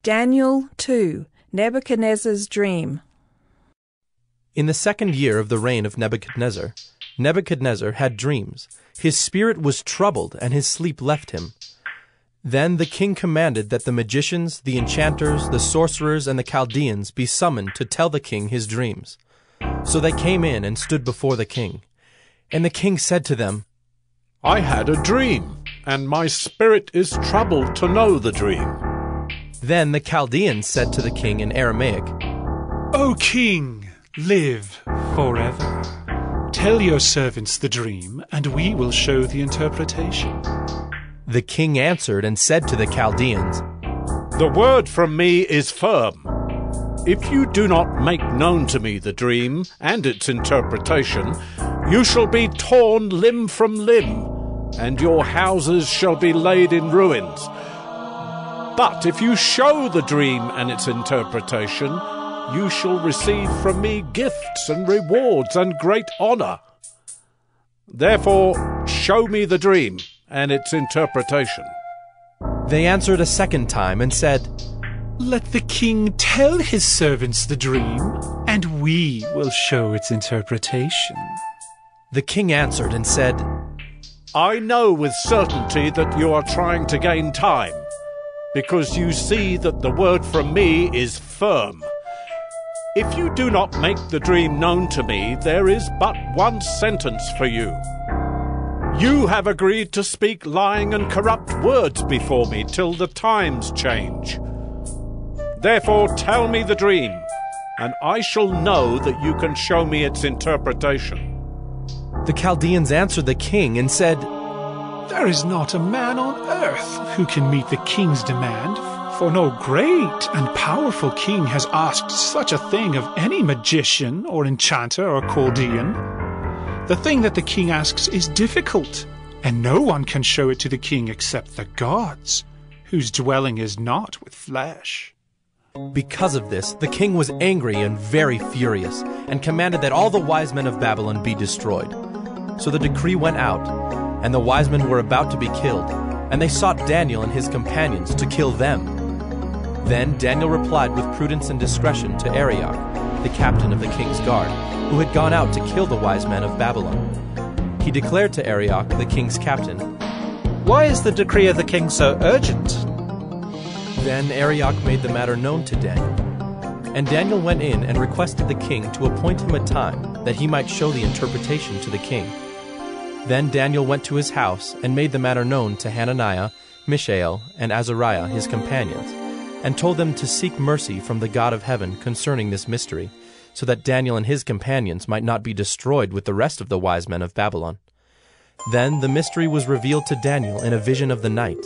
Daniel 2. Nebuchadnezzar's dream. In the 2nd year of the reign of Nebuchadnezzar, Nebuchadnezzar had dreams. His spirit was troubled, and his sleep left him. Then the king commanded that the magicians, the enchanters, the sorcerers, and the Chaldeans be summoned to tell the king his dreams. So they came in and stood before the king. And the king said to them, I had a dream, and my spirit is troubled to know the dream. Then the Chaldeans said to the king in Aramaic, O king, live forever. Tell your servants the dream, and we will show the interpretation. The king answered and said to the Chaldeans, The word from me is firm. If you do not make known to me the dream and its interpretation, you shall be torn limb from limb, and your houses shall be laid in ruins. But if you show the dream and its interpretation, you shall receive from me gifts and rewards and great honor. Therefore, show me the dream and its interpretation. They answered a second time and said, Let the king tell his servants the dream, and we will show its interpretation. The king answered and said, I know with certainty that you are trying to gain time, because you see that the word from me is firm. If you do not make the dream known to me, there is but one sentence for you. You have agreed to speak lying and corrupt words before me till the times change. Therefore tell me the dream, and I shall know that you can show me its interpretation. The Chaldeans answered the king and said, There is not a man on earth who can meet the king's demand, for no great and powerful king has asked such a thing of any magician or enchanter or Chaldean. The thing that the king asks is difficult, and no one can show it to the king except the gods, whose dwelling is not with flesh. Because of this, the king was angry and very furious, and commanded that all the wise men of Babylon be destroyed. So the decree went out, and the wise men were about to be killed, and they sought Daniel and his companions to kill them. Then Daniel replied with prudence and discretion to Arioch, the captain of the king's guard, who had gone out to kill the wise men of Babylon. He declared to Arioch, the king's captain, Why is the decree of the king so urgent? Then Arioch made the matter known to Daniel. And Daniel went in and requested the king to appoint him a time, that he might show the interpretation to the king. Then Daniel went to his house and made the matter known to Hananiah, Mishael, and Azariah his companions, and told them to seek mercy from the God of heaven concerning this mystery, so that Daniel and his companions might not be destroyed with the rest of the wise men of Babylon. Then the mystery was revealed to Daniel in a vision of the night.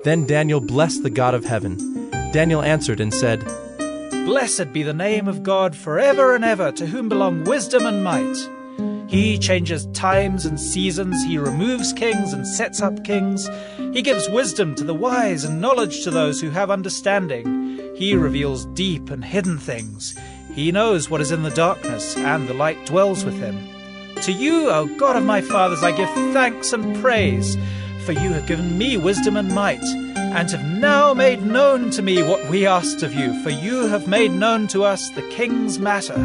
Then Daniel blessed the God of heaven. Daniel answered and said, Blessed be the name of God forever and ever, to whom belong wisdom and might. He changes times and seasons, he removes kings and sets up kings. He gives wisdom to the wise and knowledge to those who have understanding. He reveals deep and hidden things. He knows what is in the darkness, and the light dwells with him. To you, O God of my fathers, I give thanks and praise, for you have given me wisdom and might, and have now made known to me what we asked of you, for you have made known to us the king's matter.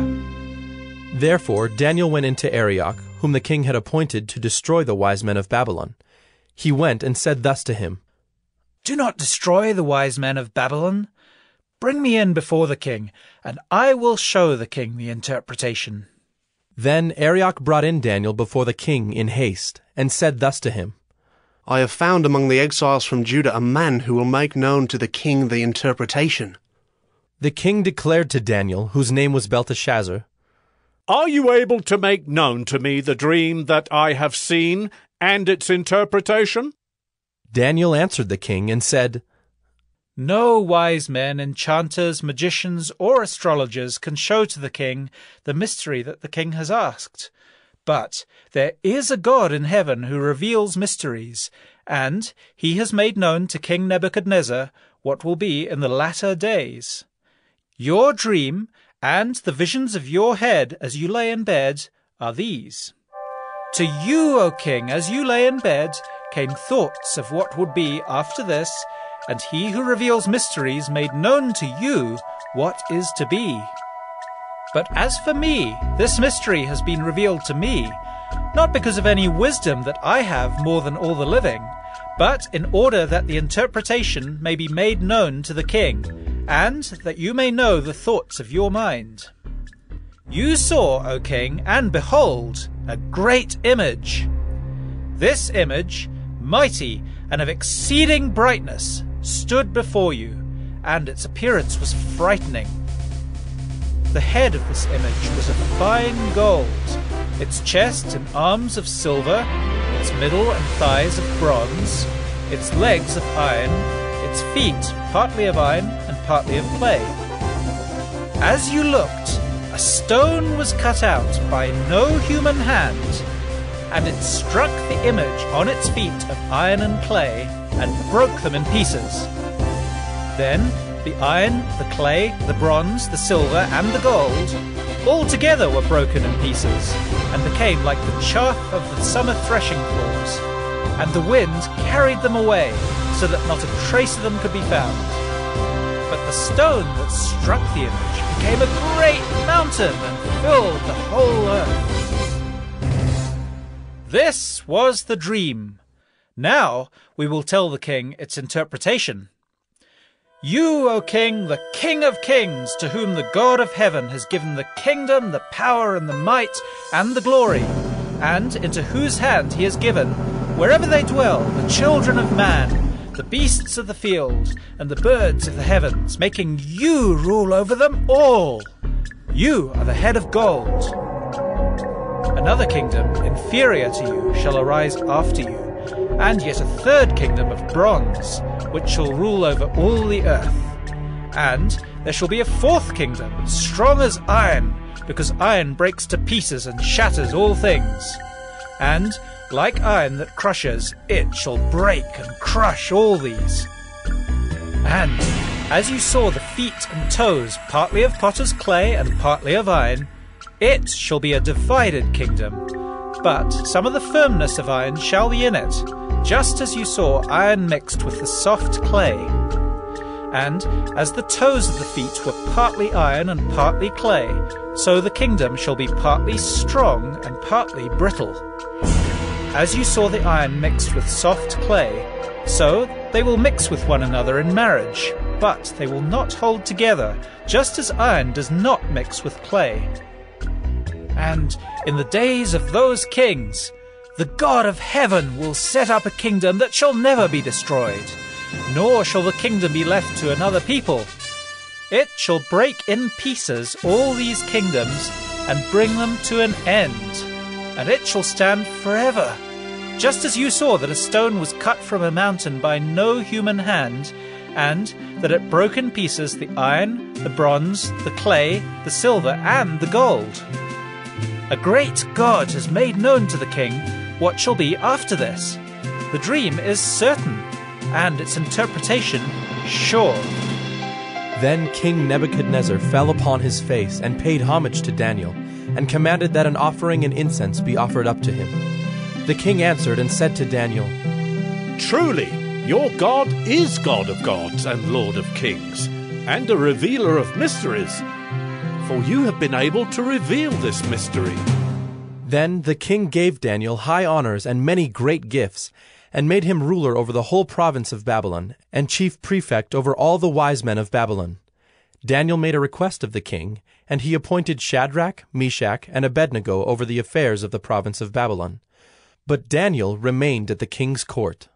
Therefore Daniel went into Arioch, whom the king had appointed to destroy the wise men of Babylon. He went and said thus to him, Do not destroy the wise men of Babylon. Bring me in before the king, and I will show the king the interpretation. Then Arioch brought in Daniel before the king in haste, and said thus to him, I have found among the exiles from Judah a man who will make known to the king the interpretation. The king declared to Daniel, whose name was Belteshazzar, Are you able to make known to me the dream that I have seen and its interpretation? Daniel answered the king and said, No wise men, enchanters, magicians, or astrologers can show to the king the mystery that the king has asked. But there is a God in heaven who reveals mysteries, and he has made known to King Nebuchadnezzar what will be in the latter days. Your dream and the visions of your head as you lay in bed are these. To you, O king, as you lay in bed, came thoughts of what would be after this, and he who reveals mysteries made known to you what is to be. But as for me, this mystery has been revealed to me, not because of any wisdom that I have more than all the living, but in order that the interpretation may be made known to the king, and that you may know the thoughts of your mind. You saw, O king, and behold, a great image. This image, mighty and of exceeding brightness, stood before you, and its appearance was frightening. The head of this image was of fine gold, its chest and arms of silver, its middle and thighs of bronze, its legs of iron, its feet partly of iron and partly of clay. As you looked, a stone was cut out by no human hand, and it struck the image on its feet of iron and clay, and broke them in pieces. Then the iron, the clay, the bronze, the silver, and the gold all together were broken in pieces, and became like the chaff of the summer threshing floors, and the wind carried them away, so that not a trace of them could be found. But the stone that struck the image became a great mountain and filled the whole earth. This was the dream. Now we will tell the king its interpretation. You, O king, the King of kings, to whom the God of heaven has given the kingdom, the power, and the might, and the glory, and into whose hand he has given, wherever they dwell, the children of man, the beasts of the field, and the birds of the heavens, making you rule over them all. You are the head of gold. Another kingdom, inferior to you, shall arise after you, and yet a third kingdom of bronze, which shall rule over all the earth. And there shall be a fourth kingdom, strong as iron, because iron breaks to pieces and shatters all things. And, like iron that crushes, it shall break and crush all these. And, as you saw the feet and toes, partly of potter's clay and partly of iron, it shall be a divided kingdom. But some of the firmness of iron shall be in it, just as you saw iron mixed with the soft clay. And as the toes of the feet were partly iron and partly clay, so the kingdom shall be partly strong and partly brittle. As you saw the iron mixed with soft clay, so they will mix with one another in marriage, but they will not hold together, just as iron does not mix with clay. And in the days of those kings, the God of heaven will set up a kingdom that shall never be destroyed, nor shall the kingdom be left to another people. It shall break in pieces all these kingdoms and bring them to an end, and it shall stand forever. Just as you saw that a stone was cut from a mountain by no human hand, and that it broke in pieces the iron, the bronze, the clay, the silver, and the gold. A great God has made known to the king what shall be after this. The dream is certain, and its interpretation sure. Then King Nebuchadnezzar fell upon his face and paid homage to Daniel, and commanded that an offering and incense be offered up to him. The king answered and said to Daniel, Truly, your God is God of gods and Lord of kings, and a revealer of mysteries, for you have been able to reveal this mystery. Then the king gave Daniel high honors and many great gifts, and made him ruler over the whole province of Babylon, and chief prefect over all the wise men of Babylon. Daniel made a request of the king, and he appointed Shadrach, Meshach, and Abednego over the affairs of the province of Babylon. But Daniel remained at the king's court.